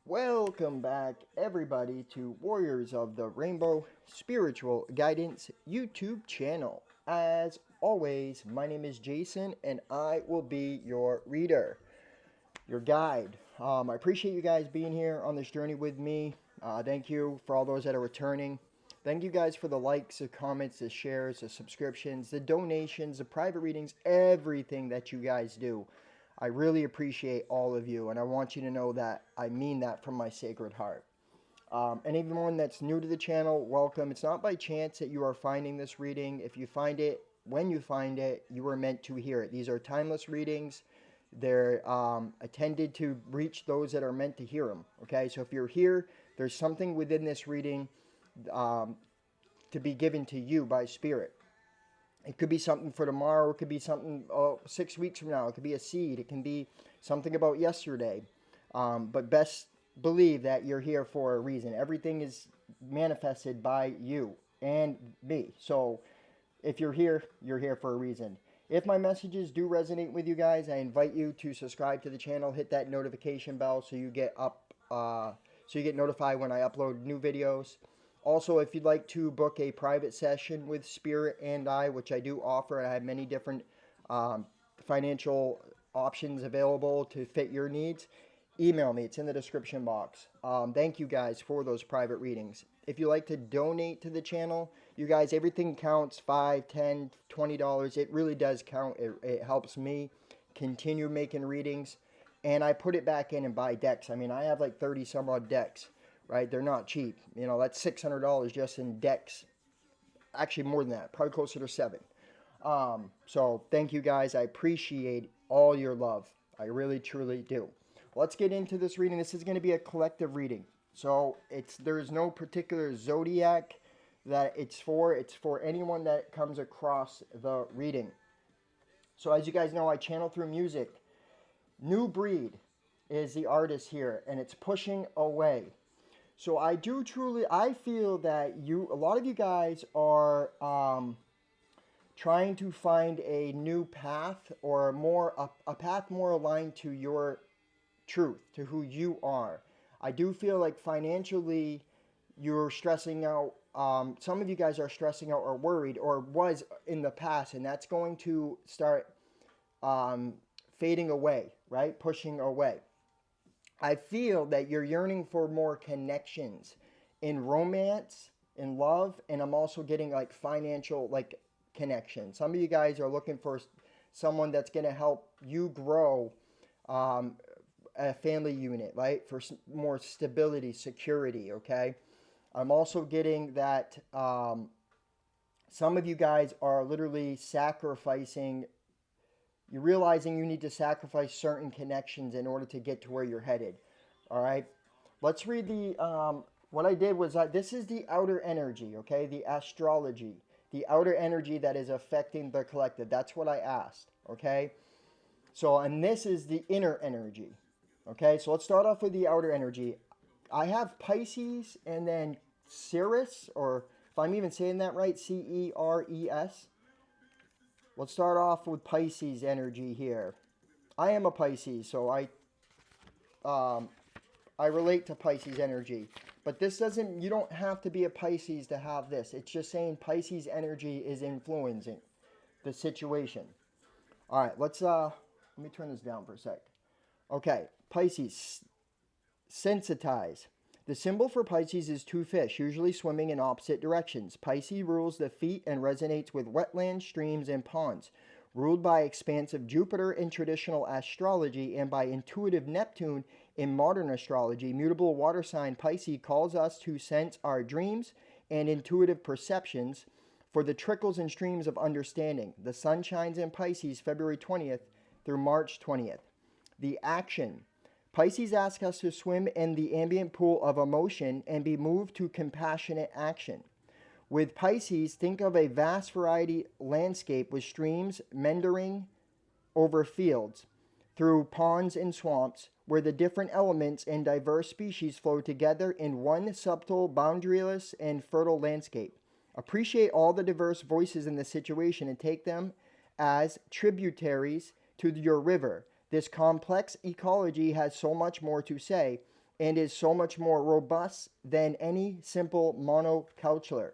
Welcome back, everybody, to Warriors of the Rainbow Spiritual Guidance YouTube channel. As always, my name is Jason, and I will be your reader, your guide. I appreciate you guys being here on this journey with me. Thank you for all those that are returning. Thank you guys for the likes, the comments, the shares, the subscriptions, the donations, the private readings, everything that you guys do. I really appreciate all of you, and I want you to know that I mean that from my sacred heart. And everyone that's new to the channel, welcome. It's not by chance that you are finding this reading. If you find it, when you find it, you were meant to hear it. These are timeless readings. They're intended to reach those that are meant to hear them. Okay, so if you're here, there's something within this reading to be given to you by Spirit. It could be something for tomorrow. It could be something 6 weeks from now. It could be a seed. It can be something about yesterday. But best believe that you're here for a reason. Everything is manifested by you and me. So if you're here for a reason. If my messages do resonate with you guys, I invite you to subscribe to the channel. Hit that notification bell so you get notified when I upload new videos. Also, if you'd like to book a private session with Spirit and I, which I do offer, I have many different financial options available to fit your needs, email me. It's in the description box. Thank you guys for those private readings. If you like to donate to the channel, you guys, everything counts. $5, $10, $20. It really does count. It helps me continue making readings. And I put it back in and buy decks. I mean, I have like 30 some odd decks. Right? They're not cheap. You know, that's $600 just in decks. Actually, more than that. Probably closer to $7. So thank you guys. I appreciate all your love. I really, truly do. Let's get into this reading. This is going to be a collective reading. So there's no particular zodiac that it's for. It's for anyone that comes across the reading. So as you guys know, I channel through music. New Breed is the artist here, and it's Pushing Away. So I feel that a lot of you guys are trying to find a new path, or a path more aligned to your truth, to who you are. I do feel like financially you're stressing out. Some of you guys are stressing out or worried, or was in the past, and that's going to start fading away, right? Pushing away. I feel that you're yearning for more connections in romance, in love, and I'm also getting like financial connection. Some of you guys are looking for someone that's going to help you grow a family unit, right? For more stability, security, okay? I'm also getting that some of you guys are literally sacrificing. You're realizing you need to sacrifice certain connections in order to get to where you're headed. All right. Let's read what I did was this is the outer energy, okay? The astrology, the outer energy that is affecting the collective. That's what I asked, okay? So, and this is the inner energy, okay? So let's start off with the outer energy. I have Pisces and then Ceres, or if I'm even saying that right, Ceres. Let's start off with Pisces energy here. I am a Pisces, so I relate to Pisces energy. But this doesn't, you don't have to be a Pisces to have this. It's just saying Pisces energy is influencing the situation. All right, let me turn this down for a sec. Okay, Pisces, sensitize. The symbol for Pisces is two fish, usually swimming in opposite directions. Pisces rules the feet and resonates with wetlands, streams, and ponds. Ruled by expansive Jupiter in traditional astrology and by intuitive Neptune in modern astrology, mutable water sign Pisces calls us to sense our dreams and intuitive perceptions for the trickles and streams of understanding. The sun shines in Pisces February 20th through March 20th. The action. Pisces asks us to swim in the ambient pool of emotion and be moved to compassionate action. With Pisces, think of a vast variety landscape with streams meandering over fields, through ponds and swamps, where the different elements and diverse species flow together in one subtle, boundaryless, and fertile landscape. Appreciate all the diverse voices in the situation and take them as tributaries to your river. This complex ecology has so much more to say, and is so much more robust than any simple monoculture.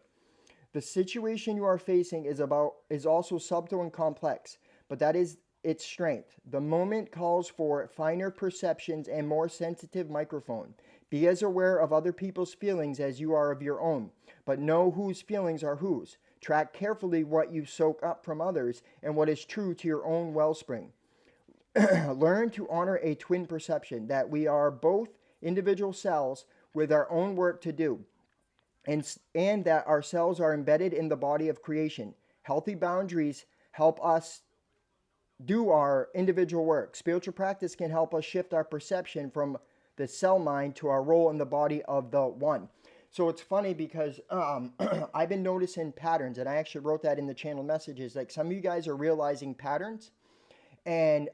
The situation you are facing is also subtle and complex, but that is its strength. The moment calls for finer perceptions and more sensitive microphone. Be as aware of other people's feelings as you are of your own, but know whose feelings are whose. Track carefully what you soak up from others and what is true to your own wellspring. Learn to honor a twin perception that we are both individual cells with our own work to do, and that our cells are embedded in the body of creation. Healthy boundaries help us do our individual work. Spiritual practice can help us shift our perception from the cell mind to our role in the body of the one. So it's funny because I've been noticing patterns, and I actually wrote that in the channel messages. Like some of you guys are realizing patterns and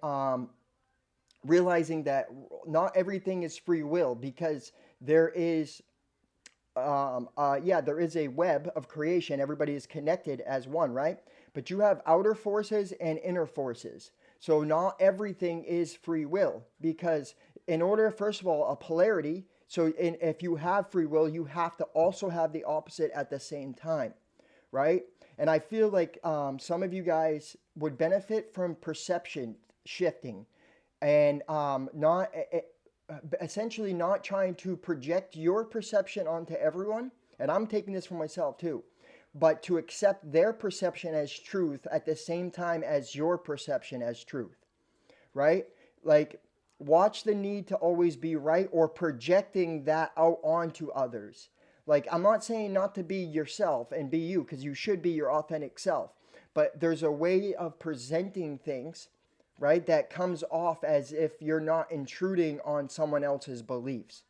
realizing that not everything is free will, because there is there is a web of creation. Everybody is connected as one, right? But you have outer forces and inner forces. So not everything is free will, because in order, first of all, a polarity. So if you have free will, you have to also have the opposite at the same time, right? And I feel like some of you guys would benefit from perception shifting, and not essentially not trying to project your perception onto everyone. And I'm taking this for myself too, but to accept their perception as truth at the same time as your perception as truth, right? Like, watch the need to always be right or projecting that out onto others. Like, I'm not saying not to be yourself and be you, because you should be your authentic self, but there's a way of presenting things, right, that comes off as if you're not intruding on someone else's beliefs.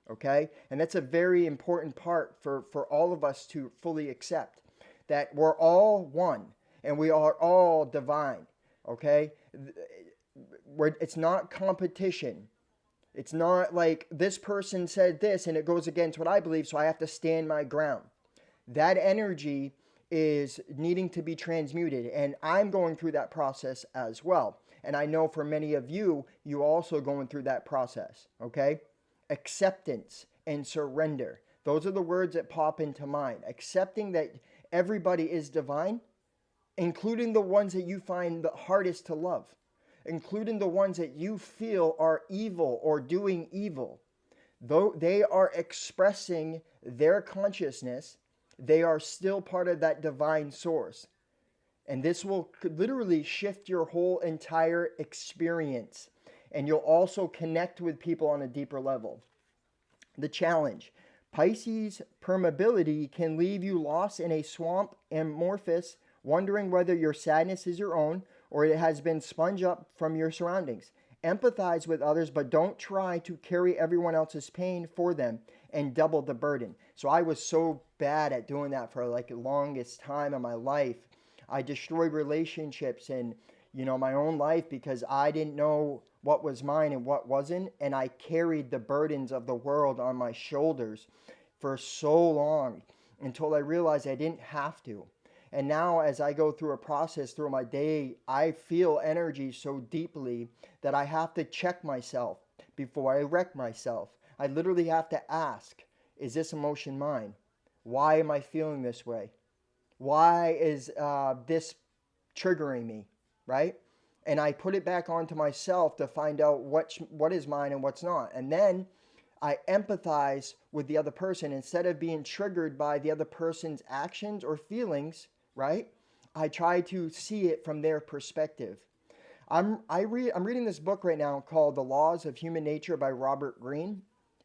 Okay? And that's a very important part for all of us to fully accept, that we're all one and we are all divine. Okay? It's not competition. It's not like this person said this and it goes against what I believe, so I have to stand my ground. That energy is needing to be transmuted, and I'm going through that process as well. And I know for many of you, you also going through that process, okay? Acceptance and surrender. Those are the words that pop into mind. Accepting that everybody is divine, including the ones that you find the hardest to love, including the ones that you feel are evil or doing evil. Though they are expressing their consciousness, they are still part of that divine source. And this will literally shift your whole entire experience. And you'll also connect with people on a deeper level. The challenge. Pisces permeability can leave you lost in a swamp amorphous, wondering whether your sadness is your own or it has been sponged up from your surroundings. Empathize with others, but don't try to carry everyone else's pain for them and double the burden. So I was so bad at doing that for like the longest time of my life. I destroyed relationships and, my own life because I didn't know what was mine and what wasn't. And I carried the burdens of the world on my shoulders for so long until I realized I didn't have to. And now as I go through a process through my day, I feel energy so deeply that I have to check myself before I wreck myself. I literally have to ask, is this emotion mine? Why am I feeling this way? Why is this triggering me, right? And I put it back onto myself to find out what is mine and what's not. And then I empathize with the other person instead of being triggered by the other person's actions or feelings, right? I try to see it from their perspective. I'm reading this book right now called The Laws of Human Nature by Robert Greene,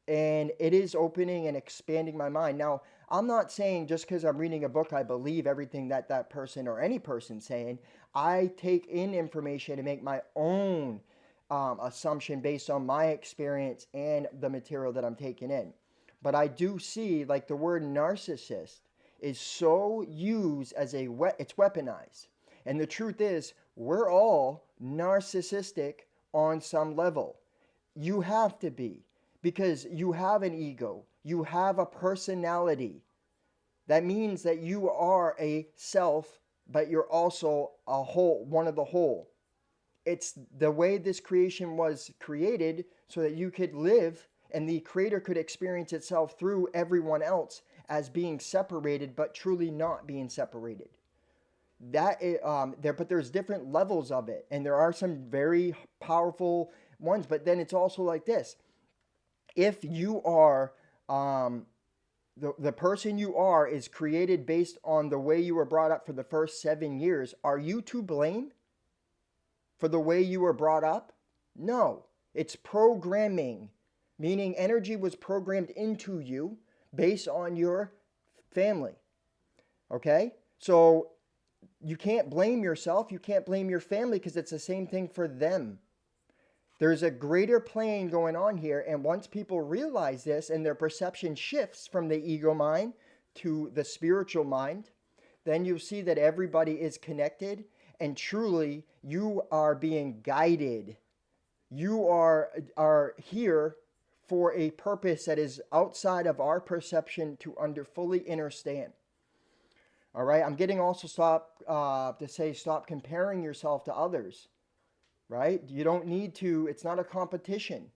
and it is opening and expanding my mind. Now, I'm not saying just because I'm reading a book I believe everything that person or any person's saying. I take in information to make my own assumption based on my experience and the material that I'm taking in. But I do see, like, the word narcissist is so used as it's weaponized. And the truth is, we're all narcissistic on some level. You have to be, because you have an ego. You have a personality. That means that you are a self, but you're also a whole, one of the whole. It's the way this creation was created so that you could live And the creator could experience itself through everyone else as being separated, but truly not being separated. But there's different levels of it, and there are some very powerful ones. But then it's also like this: if you are um, the person you are is created based on the way you were brought up for the first 7 years, are you to blame for the way you were brought up? No, it's programming, meaning energy was programmed into you based on your family. Okay? So you can't blame yourself, you can't blame your family because it's the same thing for them. There's a greater plane going on here, and once people realize this and their perception shifts from the ego mind to the spiritual mind, then you see that everybody is connected and truly you are being guided. You are here for a purpose that is outside of our perception to fully understand. All right, I'm getting also stop comparing yourself to others, right? You don't need to, it's not a competition.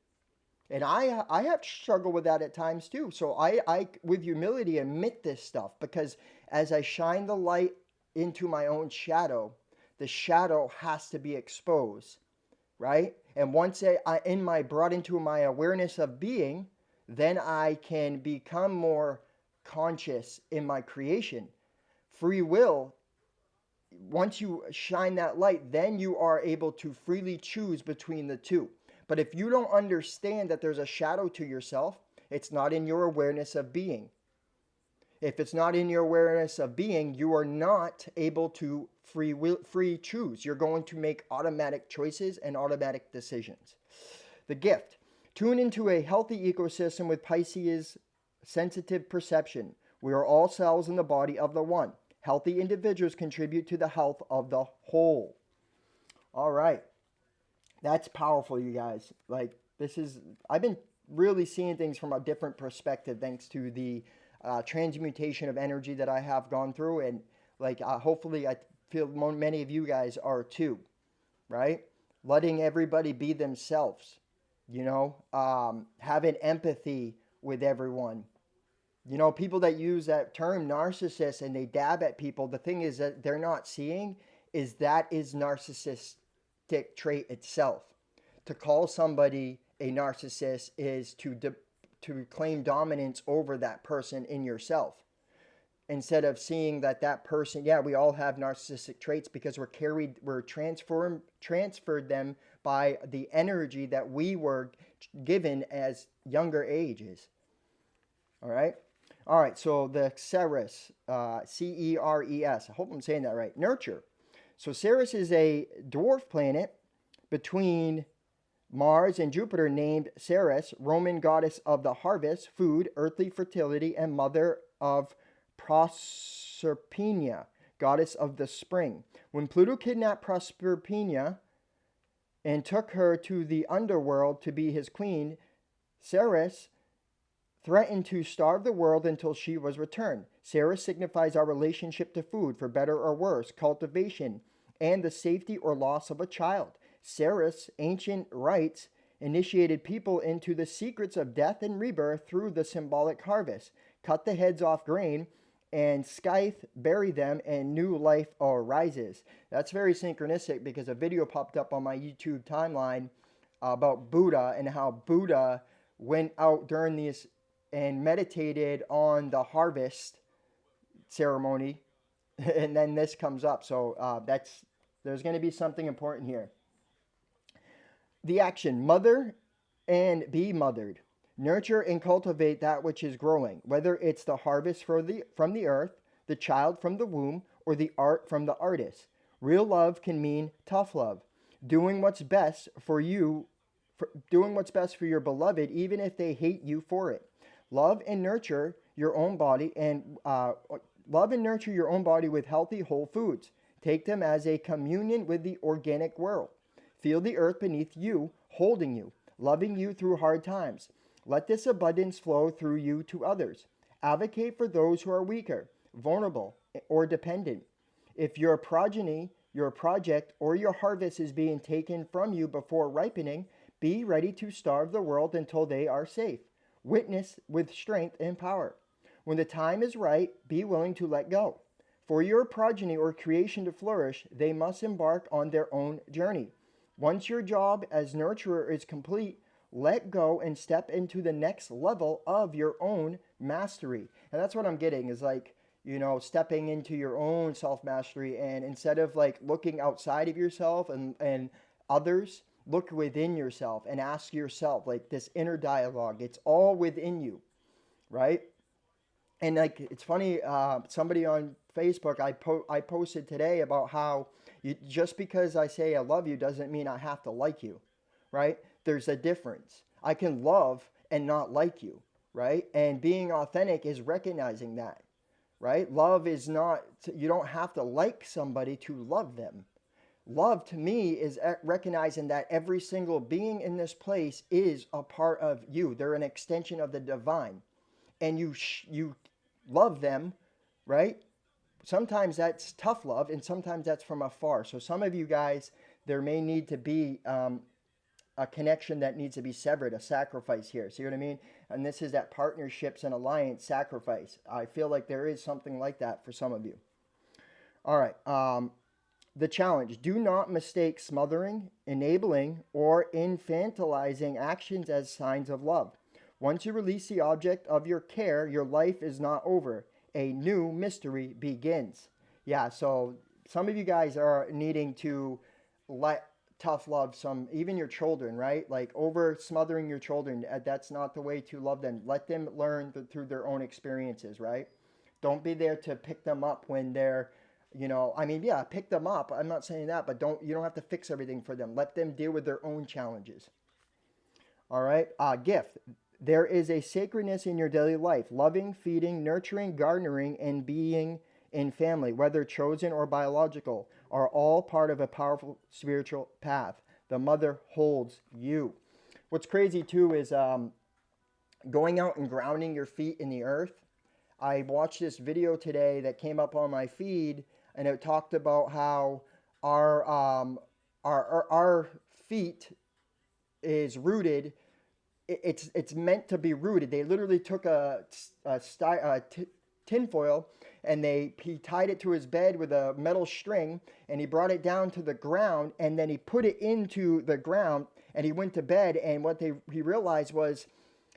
And I have struggled with that at times too. So I with humility admit this stuff because as I shine the light into my own shadow, the shadow has to be exposed, right? And once brought into my awareness of being, then I can become more conscious in my creation. Free will, once you shine that light, then you are able to freely choose between the two. But if you don't understand that there's a shadow to yourself, it's not in your awareness of being. If it's not in your awareness of being, you are not able to free choose. You're going to make automatic choices and automatic decisions. The gift. Tune into a healthy ecosystem with Pisces sensitive perception. We are all cells in the body of the one. Healthy individuals contribute to the health of the whole. All right. That's powerful, you guys. I've been really seeing things from a different perspective thanks to the transmutation of energy that I have gone through. And hopefully I feel many of you guys are too, right? Letting everybody be themselves, having empathy with everyone. People that use that term narcissist and they dab at people, the thing is that they're not seeing is that is narcissistic trait itself. To call somebody a narcissist is to claim dominance over that person in yourself. Instead of seeing that person, yeah, we all have narcissistic traits because we're transferred them by the energy that we were given as younger ages. All right. All right, so the Ceres, Ceres, I hope I'm saying that right, nurture. So Ceres is a dwarf planet between Mars and Jupiter named Ceres, Roman goddess of the harvest, food, earthly fertility, and mother of Proserpina, goddess of the spring. When Pluto kidnapped Proserpina and took her to the underworld to be his queen, Ceres threatened to starve the world until she was returned. Ceres signifies our relationship to food, for better or worse, cultivation, and the safety or loss of a child. Ceres, ancient rites, initiated people into the secrets of death and rebirth through the symbolic harvest. Cut the heads off grain, and scythe bury them, and new life arises. That's very synchronistic because a video popped up on my YouTube timeline about Buddha and how Buddha went out during these and meditated on the harvest ceremony, and then this comes up. So there's going to be something important here. The action: mother and be mothered. Nurture and cultivate that which is growing, whether it's the harvest from the earth, the child from the womb, or the art from the artist. Real love can mean tough love, doing what's best for you, doing what's best for your beloved, even if they hate you for it. Love and nurture your own body with healthy whole foods. Take them as a communion with the organic world. Feel the earth beneath you, holding you, loving you through hard times. Let this abundance flow through you to others. Advocate for those who are weaker, vulnerable, or dependent. If your progeny, your project, or your harvest is being taken from you before ripening, Be ready to starve the world until they are safe. Witness with strength and power. When the time is right, be willing to let go. For your progeny or creation to flourish, they must embark on their own journey. Once your job as nurturer is complete, let go and step into the next level of your own mastery. And that's what I'm getting is like, stepping into your own self mastery. And instead of like looking outside of yourself and others, look within yourself and ask yourself like this inner dialogue. It's all within you, right? And like it's funny, somebody on Facebook, I posted today about how just because I say I love you doesn't mean I have to like you, right? There's a difference. I can love and not like you, right? And being authentic is recognizing that, right? Love is not, you don't have to like somebody to love them. Love to me is recognizing that every single being in this place is a part of you. They're an extension of the divine, and you love them, right? Sometimes that's tough love, and sometimes that's from afar. So some of you guys, there may need to be a connection that needs to be severed, a sacrifice here. See what I mean? And this is that partnerships and alliance sacrifice. I feel like there is something like that for some of you. All right. The challenge: do not mistake smothering, enabling, or infantilizing actions as signs of love. Once you release the object of your care, your life is not over. A new mystery begins. Yeah, so some of you guys are needing to let tough love some, even your children, right? Like over smothering your children, that's not the way to love them. Let them learn through their own experiences, right? Don't be there to pick them up when they're, I mean, yeah, pick them up. I'm not saying that, but you don't have to fix everything for them. Let them deal with their own challenges. All right. Gift. There is a sacredness in your daily life. Loving, feeding, nurturing, garnering, and being in family, whether chosen or biological, are all part of a powerful spiritual path. The mother holds you. What's crazy too is going out and grounding your feet in the earth. I watched this video today that came up on my feed, and it talked about how our feet is rooted. It's meant to be rooted. They literally took tinfoil and he tied it to his bed with a metal string, and he brought it down to the ground, and then he put it into the ground, and he went to bed. And what he realized was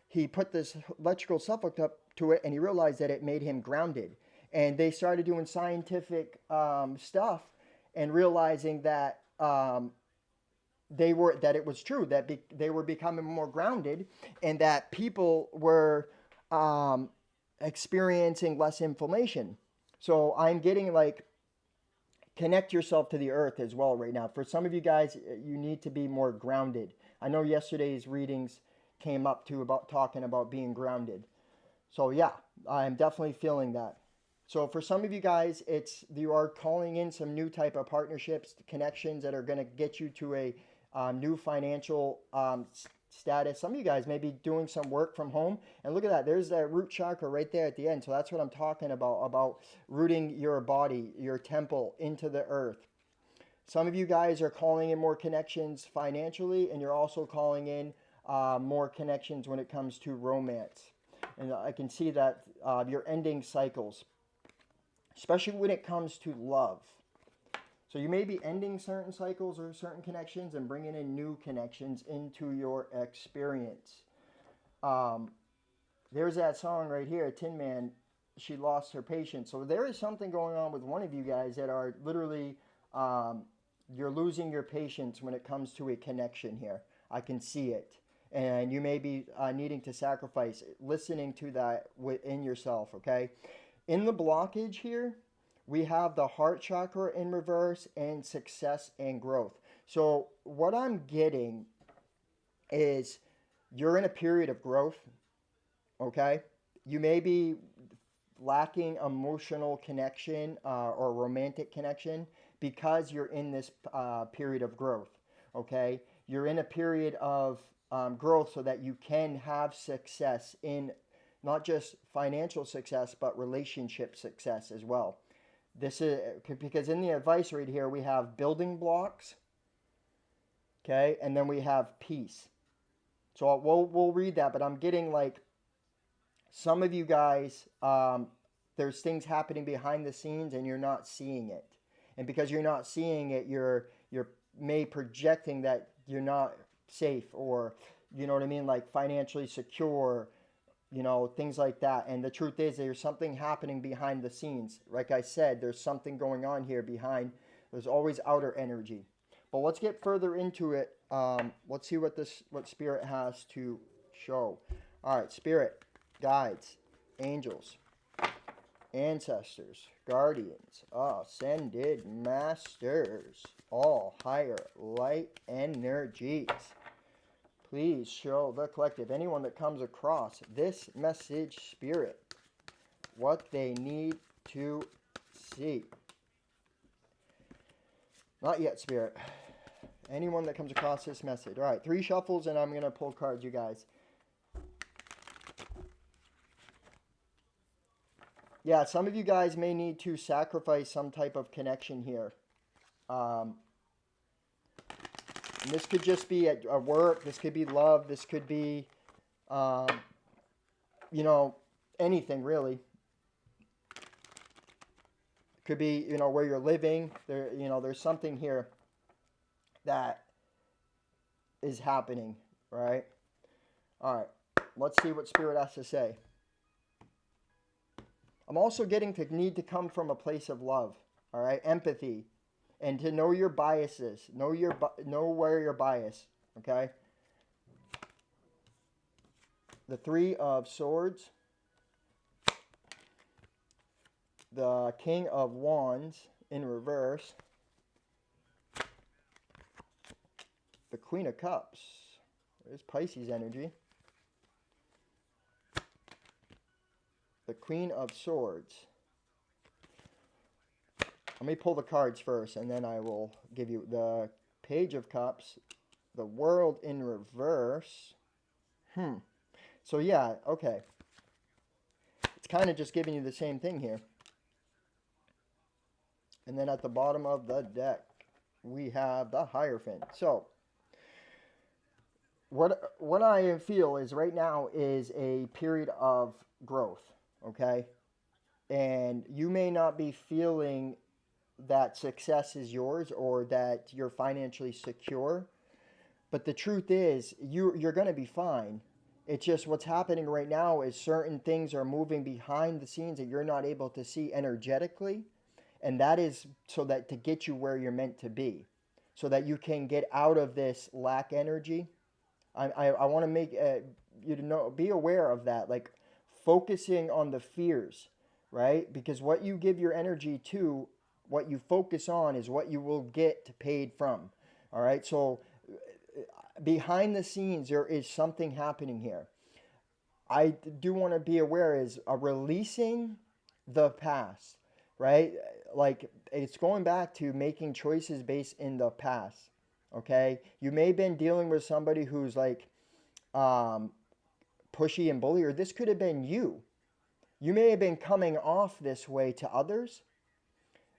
he put this electrical stuff hooked up to it, and he realized that it made him grounded. And they started doing scientific stuff and realizing that that it was true that they were becoming more grounded, and that people were experiencing less inflammation. So I'm getting like, connect yourself to the earth as well right now. For some of you guys, you need to be more grounded. I know yesterday's readings came up to about talking about being grounded. So yeah, I'm definitely feeling that. So for some of you guys, you are calling in some new type of partnerships, connections that are going to get you to a new financial status. Some of you guys may be doing some work from home, and look at that. There's that root chakra right there at the end. So that's what I'm talking about rooting your body, your temple into the earth. Some of you guys are calling in more connections financially, and you're also calling in more connections when it comes to romance. And I can see that you're ending cycles, especially when it comes to love. So you may be ending certain cycles or certain connections and bringing in new connections into your experience. There's that song right here, Tin Man, she lost her patience. So there is something going on with one of you guys that are literally, you're losing your patience when it comes to a connection here. I can see it. And you may be needing to sacrifice listening to that within yourself, okay? In the blockage here, we have the heart chakra in reverse and success and growth. So what I'm getting is you're in a period of growth, okay? You may be lacking emotional connection or romantic connection because you're in this period of growth, okay? You're in a period of growth so that you can have success in not just financial success, but relationship success as well. This is because in the advice right here, we have building blocks, Okay, and then we have peace. So we'll read that, but I'm getting like some of you guys, there's things happening behind the scenes and you're not seeing it, and because you're not seeing it, you're may projecting that you're not safe, or you know what I mean, like financially secure, you know, things like that. And the truth is, there's something happening behind the scenes. Like I said, there's something going on here behind. There's always outer energy. But let's get further into it. Let's see what Spirit has to show. All right, Spirit, guides, angels, ancestors, guardians, ascended masters, all higher light energies. Please show the collective, anyone that comes across this message, Spirit, what they need to see. Not yet, Spirit. Anyone that comes across this message. All right, 3 shuffles, and I'm going to pull cards, you guys. Yeah, some of you guys may need to sacrifice some type of connection here. And this could just be at work. This could be love. This could be, you know, anything really. Could be, you know, where you're living. There, you know, there's something here that is happening, right? All right, let's see what Spirit has to say. I'm also getting to need to come from a place of love, all right, empathy, and to know your biases, know where you're biased, okay? The 3 of Swords, the King of Wands in reverse, the Queen of Cups. There's Pisces energy. The Queen of Swords. Let me pull the cards first, and then I will give you the Page of Cups, the World in reverse. So yeah, okay. It's kind of just giving you the same thing here. And then at the bottom of the deck, we have the Hierophant. So what I feel is right now is a period of growth, okay? And you may not be feeling that success is yours or that you're financially secure, but the truth is you're going to be fine. It's just what's happening right now is certain things are moving behind the scenes that you're not able to see energetically, and that is so that to get you where you're meant to be, so that you can get out of this lack energy. I want to make you to know, be aware of that, like focusing on the fears, right? Because what you give your energy to, what you focus on, is what you will get paid from. All right, so behind the scenes, there is something happening here. I do want to be aware is releasing the past, right? Like it's going back to making choices based in the past. Okay, you may have been dealing with somebody who's like pushy and bully, or this could have been you. You may have been coming off this way to others,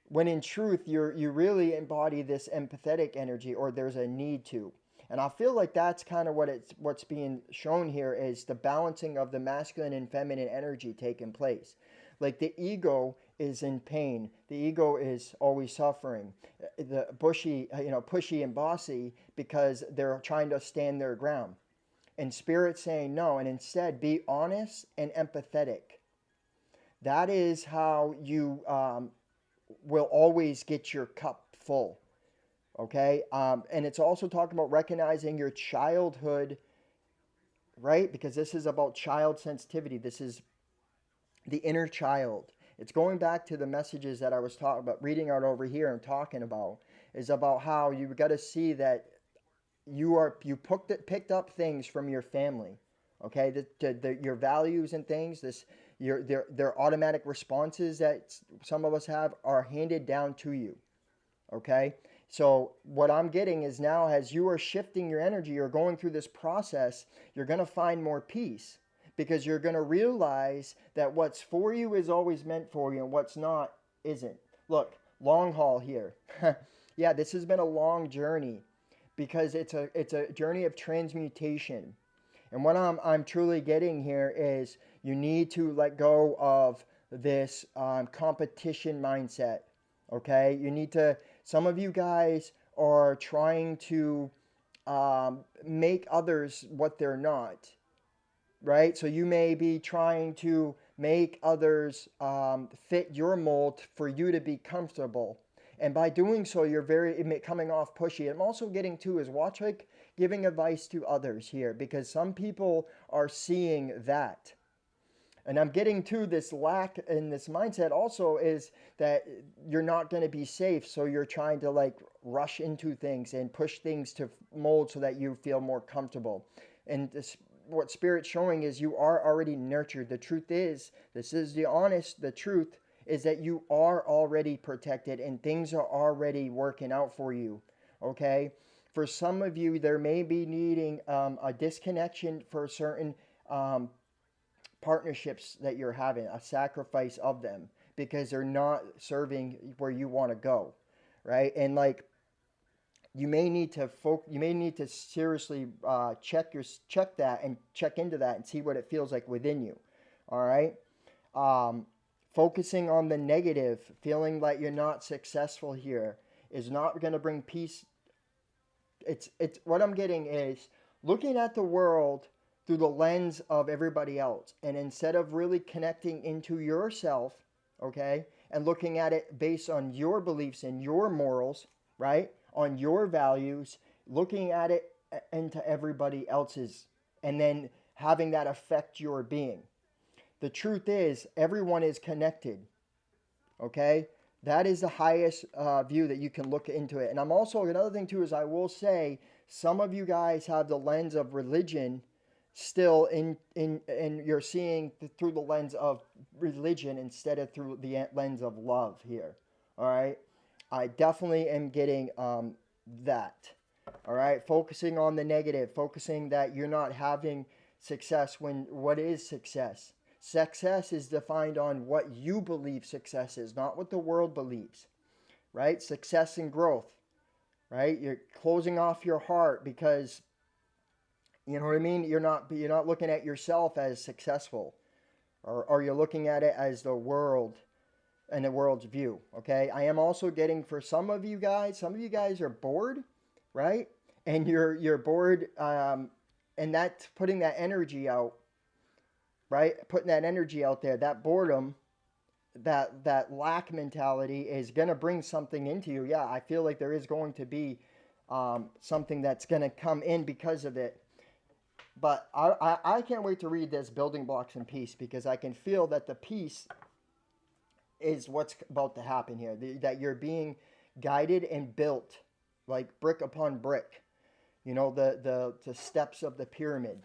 when in truth you really embody this empathetic energy, or there's a need to. And I feel like that's kind of what's being shown here, is the balancing of the masculine and feminine energy taking place. Like the ego is in pain, the ego is always suffering, the pushy and bossy, because they're trying to stand their ground. And Spirit saying no, and instead be honest and empathetic. That is how you will always get your cup full. Okay? And it's also talking about recognizing your childhood, right? Because this is about child sensitivity. This is the inner child. It's going back to the messages that I was talking about, reading out over here and talking about, is about how you got to see that you picked up things from your family. Okay? Your values and things, their automatic responses that some of us have are handed down to you. Okay? So what I'm getting is now, as you are shifting your energy or going through this process, you're going to find more peace, because you're going to realize that what's for you is always meant for you, and what's not isn't. Look, long haul here. Yeah, this has been a long journey, because it's a journey of transmutation. And what I'm truly getting here is you need to let go of this competition mindset. Okay, you need to. Some of you guys are trying to make others what they're not, right? So you may be trying to make others fit your mold for you to be comfortable. And by doing so, you're coming off pushy. I'm also getting to is watch like giving advice to others here, because some people are seeing that. And I'm getting to this lack in this mindset also is that you're not going to be safe. So you're trying to like rush into things and push things to mold so that you feel more comfortable. And this, what Spirit's showing is you are already nurtured. The truth is, this is the truth is that you are already protected and things are already working out for you. Okay? For some of you, there may be needing a disconnection for certain partnerships that you're having, a sacrifice of them because they're not serving where you want to go, right? And like you may need to seriously check that and check into that and see what it feels like within you. All right. Focusing on the negative, feeling like you're not successful here is not going to bring peace. It's what I'm getting is looking at the world through the lens of everybody else, and instead of really connecting into yourself, okay, and looking at it based on your beliefs and your morals, right, on your values, looking at it into everybody else's, and then having that affect your being. The truth is, everyone is connected. Okay, that is the highest view that you can look into it. And I'm also, another thing too is I will say some of you guys have the lens of religion still in and you're seeing through the lens of religion instead of through the lens of love here. All right, I definitely am getting that. All right, focusing on the negative, focusing that you're not having success when what is success? Success is defined on what you believe success is, not what the world believes, right? Success and growth, right? You're closing off your heart because, you know what I mean? You're not looking at yourself as successful, or you're looking at it as the world and the world's view, okay? I am also getting for some of you guys are bored, right? And you're bored, and that's putting that energy out, right? Putting that energy out there, that boredom, that lack mentality is going to bring something into you. Yeah, I feel like there is going to be something that's going to come in because of it. But I can't wait to read this Building Blocks in Peace, because I can feel that the peace is what's about to happen here. That you're being guided and built like brick upon brick. You know, the steps of the pyramid.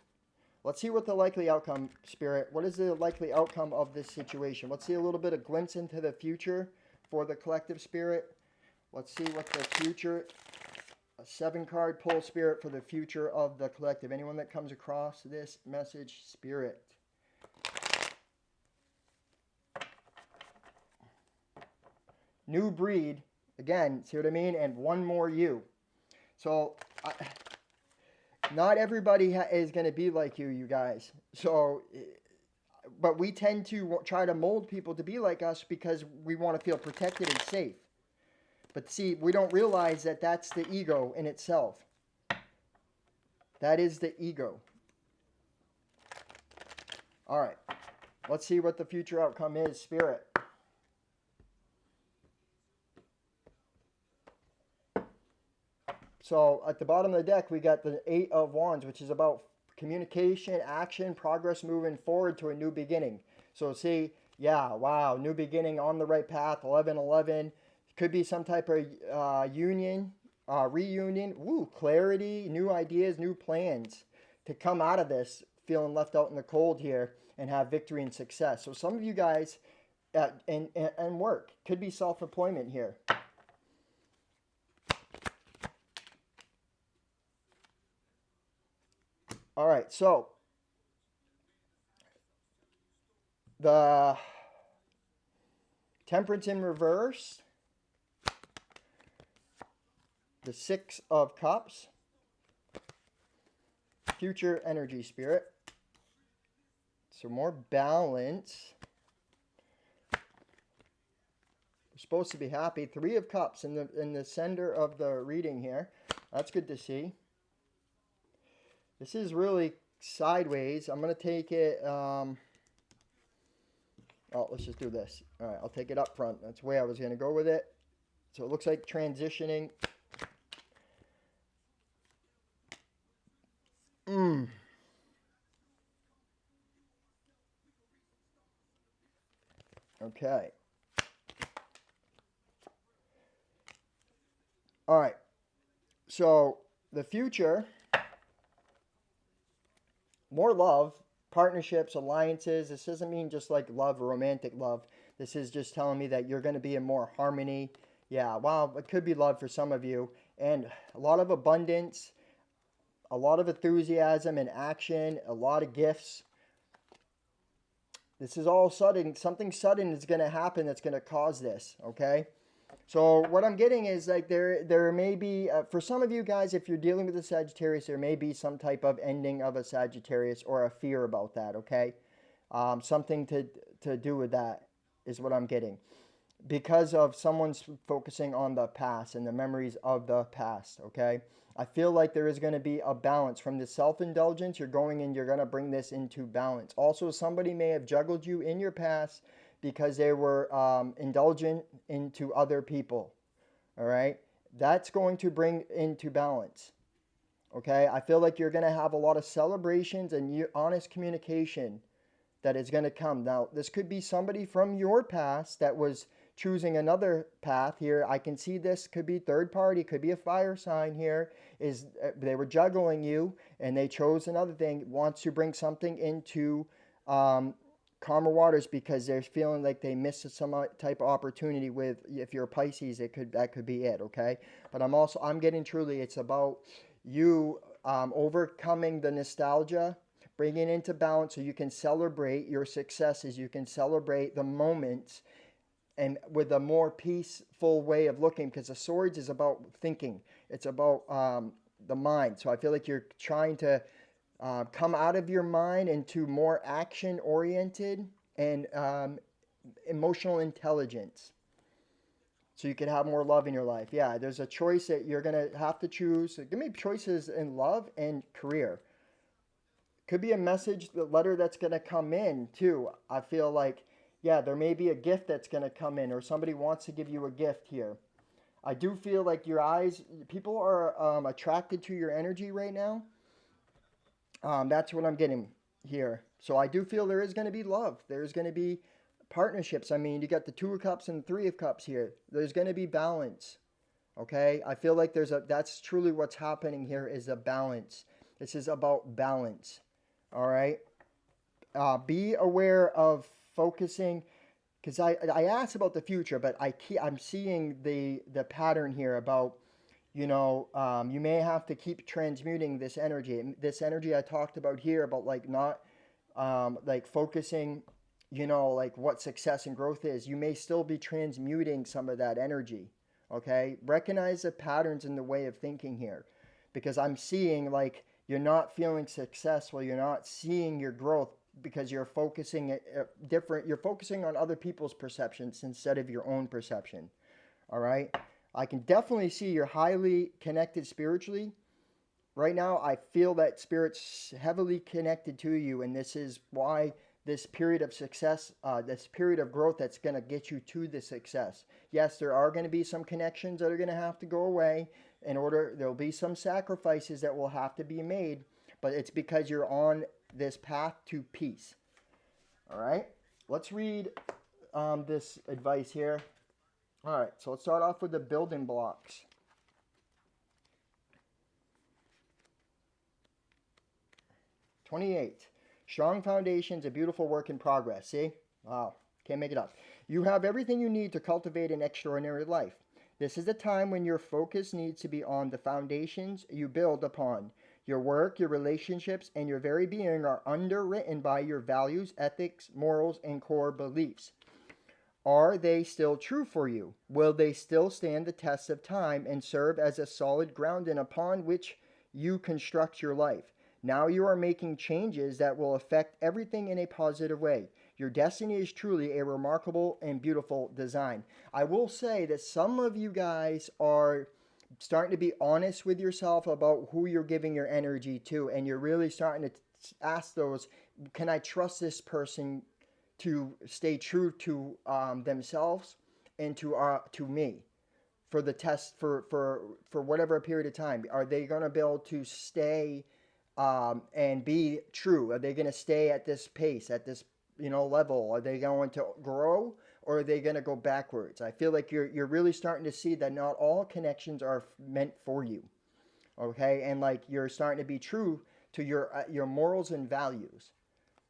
Let's see what the likely outcome, Spirit. What is the likely outcome of this situation? Let's see a little bit of glimpse into the future for the collective, Spirit. Let's see what the future, a 7-card pull, Spirit, for the future of the collective. Anyone that comes across this message, Spirit. New breed, again, see what I mean? And one more you. So, not everybody is going to be like you guys. So, but we tend to try to mold people to be like us because we want to feel protected and safe. But see, we don't realize that that's the ego in itself. That is the ego. All right. Let's see what the future outcome is, Spirit. So at the bottom of the deck, we got the 8 of Wands, which is about communication, action, progress, moving forward to a new beginning. So see, yeah, wow, new beginning, on the right path, 11-11. Could be some type of union, reunion, clarity, new ideas, new plans to come out of this feeling left out in the cold here and have victory and success. So some of you guys and work, could be self-employment here. All right, so the Temperance in reverse, the 6 of Cups, future energy, Spirit. So more balance. We're supposed to be happy. 3 of Cups in the center of the reading here. That's good to see. This is really sideways. I'm going to take it... let's just do this. All right, I'll take it up front. That's the way I was going to go with it. So it looks like transitioning. Okay. All right. So the future, more love, partnerships, alliances. This doesn't mean just like love, romantic love. This is just telling me that you're going to be in more harmony. Yeah, well, it could be love for some of you. And a lot of abundance, a lot of enthusiasm and action, a lot of gifts. This is all sudden. Something sudden is going to happen that's going to cause this, okay? So what I'm getting is like there may be, for some of you guys, if you're dealing with a Sagittarius, there may be some type of ending of a Sagittarius or a fear about that, okay? Something to do with that is what I'm getting. Because of someone's focusing on the past and the memories of the past, okay? I feel like there is going to be a balance. From the self-indulgence, you're going and you're going to bring this into balance. Also, somebody may have juggled you in your past because they were indulgent into other people, all right? That's going to bring into balance, okay? I feel like you're going to have a lot of celebrations and honest communication that is going to come. Now, this could be somebody from your past that was choosing another path here. I can see this could be third party, could be a fire sign here. Is they were juggling you and they chose another thing, wants to bring something into calmer waters because they're feeling like they missed some type of opportunity with, if you're a Pisces, that could be it, okay? But I'm getting truly, it's about you overcoming the nostalgia, bringing it into balance so you can celebrate your successes, you can celebrate the moments, and with a more peaceful way of looking, because the swords is about thinking. It's about the mind. So I feel like you're trying to come out of your mind into more action-oriented and emotional intelligence. So you can have more love in your life. Yeah, there's a choice that you're going to have to choose. Give me choices in love and career. Could be a message, the letter that's going to come in too. I feel like, yeah, there may be a gift that's going to come in or somebody wants to give you a gift here. I do feel like your eyes, people are attracted to your energy right now. That's what I'm getting here. So I do feel there is going to be love. There's going to be partnerships. I mean, you got the 2 of Cups and 3 of Cups here. There's going to be balance. Okay? I feel like that's truly what's happening here is a balance. This is about balance. All right? Be aware of focusing, because I asked about the future, but I'm seeing the pattern here about, you may have to keep transmuting this energy. This energy I talked about here about like not like focusing, like what success and growth is. You may still be transmuting some of that energy. Okay, recognize the patterns in the way of thinking here, because I'm seeing like you're not feeling successful. You're not seeing your growth because you're focusing you're focusing on other people's perceptions instead of your own perception. All right. I can definitely see you're highly connected spiritually. Right now, I feel that Spirit's heavily connected to you, and this is why this period of success, this period of growth that's going to get you to the success. Yes, there are going to be some connections that are going to have to go away there'll be some sacrifices that will have to be made, but it's because you're on this path to peace. All right, let's read this advice here. All right, so let's start off with the building blocks. '28. Strong foundations, a beautiful work in progress. See? Wow, can't make it up. You have everything you need to cultivate an extraordinary life. This is the time when your focus needs to be on the foundations you build upon. Your work, your relationships, and your very being are underwritten by your values, ethics, morals, and core beliefs. Are they still true for you? Will they still stand the test of time and serve as a solid grounding upon which you construct your life? Now you are making changes that will affect everything in a positive way. Your destiny is truly a remarkable and beautiful design. I will say that some of you guys are starting to be honest with yourself about who you're giving your energy to, and you're really starting to ask those, can I trust this person to stay true to themselves and to me for the test for whatever period of time? Are they going to be able to stay and be true? Are they going to stay at this pace, at this level? Are they going to grow, or are they going to go backwards? I feel like you're really starting to see that not all connections are meant for you. Okay, and like you're starting to be true to your morals and values.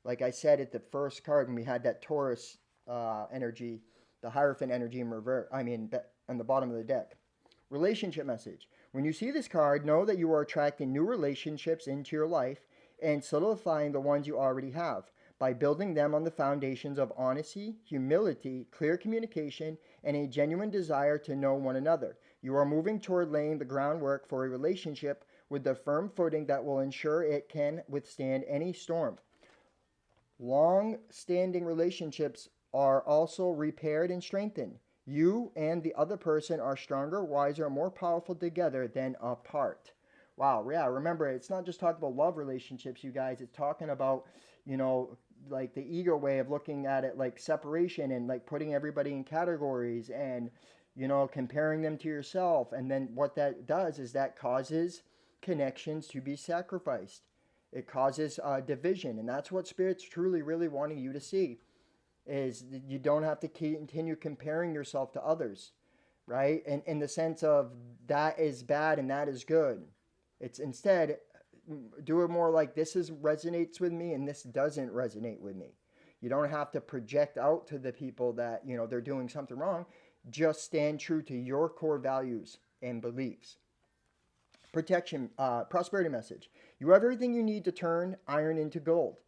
Like I said at the first card when we had that Taurus energy, the Hierophant energy in reverse. I mean, on the bottom of the deck. Relationship message. When you see this card, know that you are attracting new relationships into your life and solidifying the ones you already have by building them on the foundations of honesty, humility, clear communication, and a genuine desire to know one another. You are moving toward laying the groundwork for a relationship with the firm footing that will ensure it can withstand any storm. Long-standing relationships are also repaired and strengthened. You and the other person are stronger, wiser, and more powerful together than apart. Wow, yeah, remember, it's not just talking about love relationships, you guys. It's talking about, like the ego way of looking at it, like separation and like putting everybody in categories and, comparing them to yourself. And then what that does is that causes connections to be sacrificed. It causes division, and that's what Spirit's truly, really wanting you to see, is that you don't have to continue comparing yourself to others, right? And in the sense of that is bad and that is good. It's instead, do it more like this resonates with me and this doesn't resonate with me. You don't have to project out to the people that, they're doing something wrong. Just stand true to your core values and beliefs. Prosperity message. You have everything you need to turn iron into gold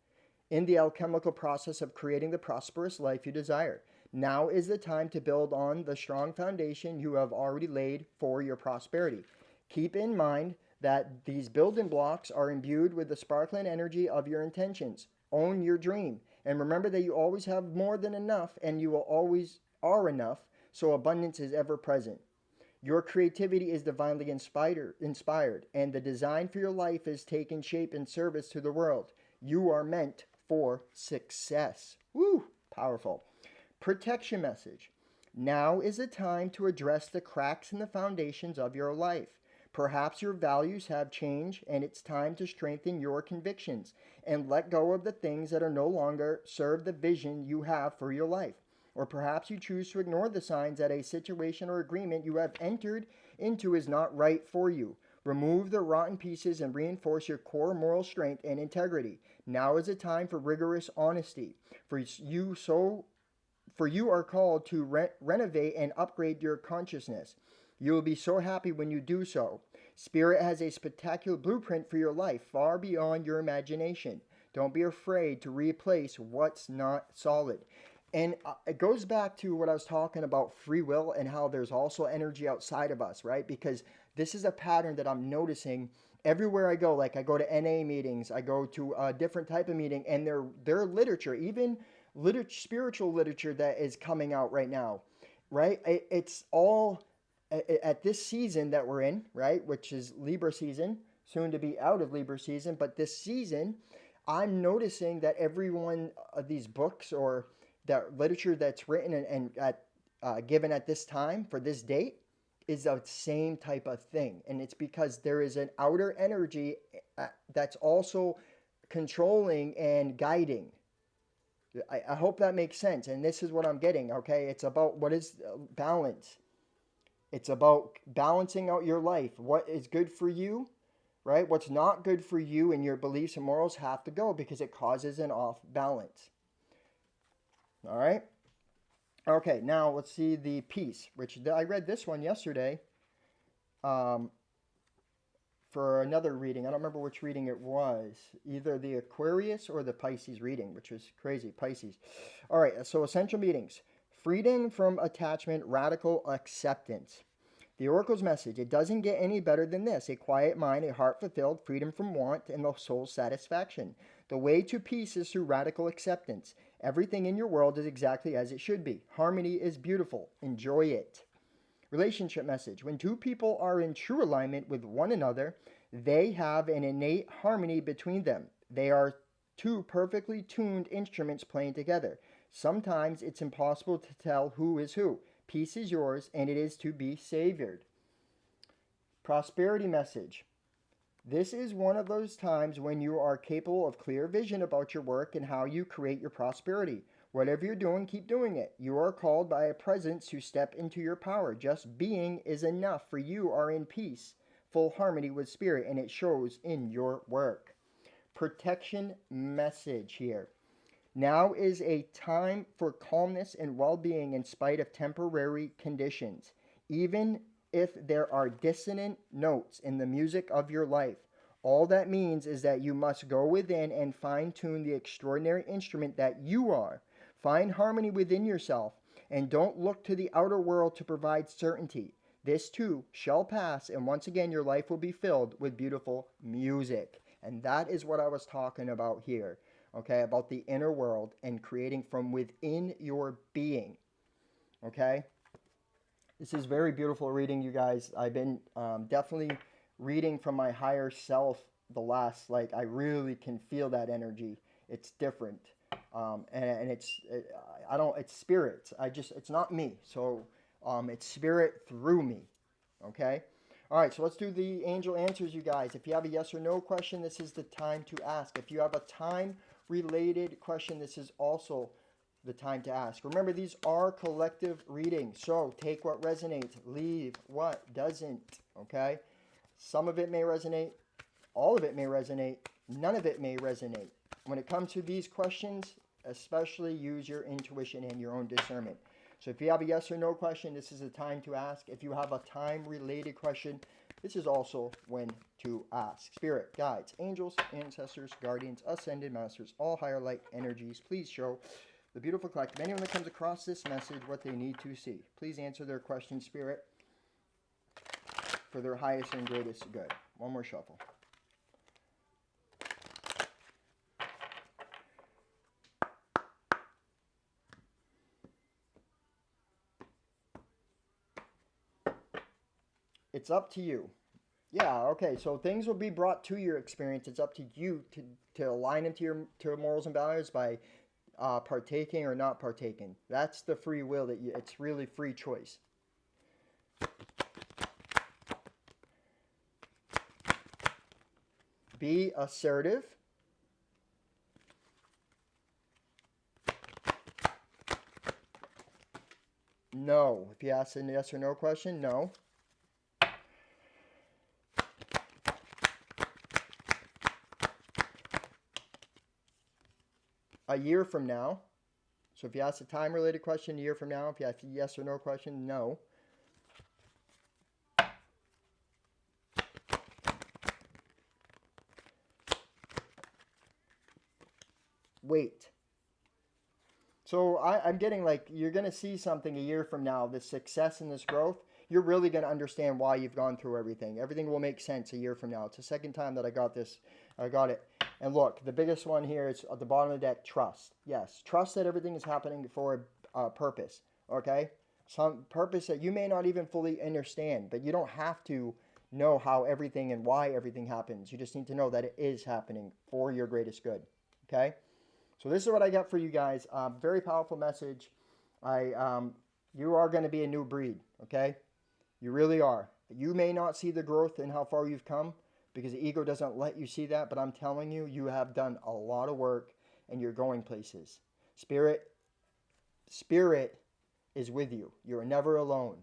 in the alchemical process of creating the prosperous life you desire. Now is the time to build on the strong foundation you have already laid for your prosperity. Keep in mind that these building blocks are imbued with the sparkling energy of your intentions. Own your dream. And remember that you always have more than enough, and you will always are enough, so abundance is ever present. Your creativity is divinely inspired, and the design for your life is taking shape in service to the world. You are meant for success. Woo! Powerful. Protection message. Now is the time to address the cracks in the foundations of your life. Perhaps your values have changed, and it's time to strengthen your convictions and let go of the things that are no longer serve the vision you have for your life. Or perhaps you choose to ignore the signs that a situation or agreement you have entered into is not right for you. Remove the rotten pieces and reinforce your core moral strength and integrity. Now is the time for rigorous honesty. For you are called to renovate and upgrade your consciousness. You will be so happy when you do so. Spirit has a spectacular blueprint for your life far beyond your imagination. Don't be afraid to replace what's not solid. And it goes back to what I was talking about, free will, and how there's also energy outside of us, right? Because this is a pattern that I'm noticing everywhere I go. Like I go to NA meetings, I go to a different type of meeting, and their literature, even spiritual literature that is coming out right now, right? It's all at this season that we're in, right? Which is Libra season, soon to be out of Libra season. But this season, I'm noticing that every one of these books or that literature that's written and given at this time for this date is the same type of thing. And it's because there is an outer energy that's also controlling and guiding. I hope that makes sense. And this is what I'm getting, okay? It's about what is balance. It's about balancing out your life. What is good for you, right? What's not good for you and your beliefs and morals have to go because it causes an off balance. All right. Okay, now let's see the peace, which I read this one yesterday for another reading. I don't remember which reading it was, either the Aquarius or the Pisces reading, which was crazy, Pisces. All right, so essential meanings. Freedom from attachment, radical acceptance. The Oracle's message: it doesn't get any better than this. A quiet mind, a heart fulfilled, freedom from want, and the soul's satisfaction. The way to peace is through radical acceptance. Everything in your world is exactly as it should be. Harmony is beautiful. Enjoy it. Relationship message: when two people are in true alignment with one another, they have an innate harmony between them. They are two perfectly tuned instruments playing together. Sometimes it's impossible to tell who is who. Peace is yours, and it is to be savored. Prosperity message: this is one of those times when you are capable of clear vision about your work and how you create your prosperity. Whatever you're doing, keep doing it. You are called by a presence to step into your power. Just being is enough, for you are in peace, full harmony with spirit, and it shows in your work. Protection message here: now is a time for calmness and well-being in spite of temporary conditions. Even if there are dissonant notes in the music of your life, all that means is that you must go within and fine-tune the extraordinary instrument that you are. Find harmony within yourself, and don't look to the outer world to provide certainty. This too shall pass, and once again your life will be filled with beautiful music. And that is what I was talking about here. Okay, about the inner world and creating from within your being. Okay, this is very beautiful reading, you guys. I've been definitely reading from my higher self the last, like, I really can feel that energy. It's different. And I don't, it's spirit. It's not me. So it's spirit through me. Okay. All right, so let's do the angel answers, you guys. If you have a yes or no question, this is the time to ask. If you have a time-related question, this is also the time to ask. Remember, these are collective readings, so take what resonates, leave what doesn't, okay? Some of it may resonate, all of it may resonate, none of it may resonate. When it comes to these questions, especially use your intuition and your own discernment. So if you have a yes or no question, this is the time to ask. If you have a time-related question, this is also when to ask. Spirit, guides, angels, ancestors, guardians, ascended masters, all higher light energies, please show the beautiful collective, anyone that comes across this message, what they need to see. Please answer their question, Spirit, for their highest and greatest good. One more shuffle. It's up to you. Yeah, okay, so things will be brought to your experience. It's up to you to align them to your morals and values by partaking or not partaking. That's the free will that it's really free choice. Be assertive. No. If you ask a yes or no question, no. A year from now. So if you ask a time-related question a year from now, if you ask a yes or no question, no. Wait. So I'm getting like, you're going to see something a year from now, this success and this growth. You're really going to understand why you've gone through everything. Everything will make sense a year from now. It's the second time that I got this. I got it. And look, the biggest one here is at the bottom of the deck, trust. Yes, trust that everything is happening for a purpose, okay? Some purpose that you may not even fully understand, but you don't have to know how everything and why everything happens. You just need to know that it is happening for your greatest good, okay? So this is what I got for you guys. Very powerful message. You are going to be a new breed, okay? You really are. You may not see the growth and how far you've come because the ego doesn't let you see that, but I'm telling you, you have done a lot of work and you're going places. Spirit is with you. You're never alone.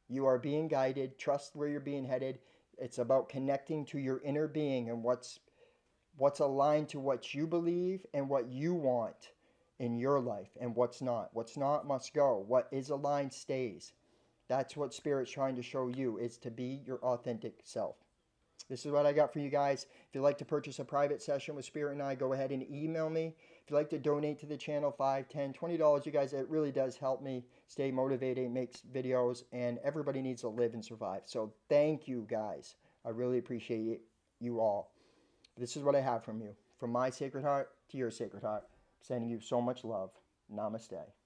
You are being guided. Trust where you're being headed. It's about connecting to your inner being and what's aligned to what you believe and what you want in your life and what's not. What's not must go. What is aligned stays. That's what Spirit's trying to show you, is to be your authentic self. This is what I got for you guys. If you'd like to purchase a private session with Spirit and I, go ahead and email me. If you'd like to donate to the channel, $5, $10, $20, you guys, it really does help me stay motivated, makes videos, and everybody needs to live and survive. So thank you guys. I really appreciate you all. This is what I have from you. From my sacred heart to your sacred heart. Sending you so much love. Namaste.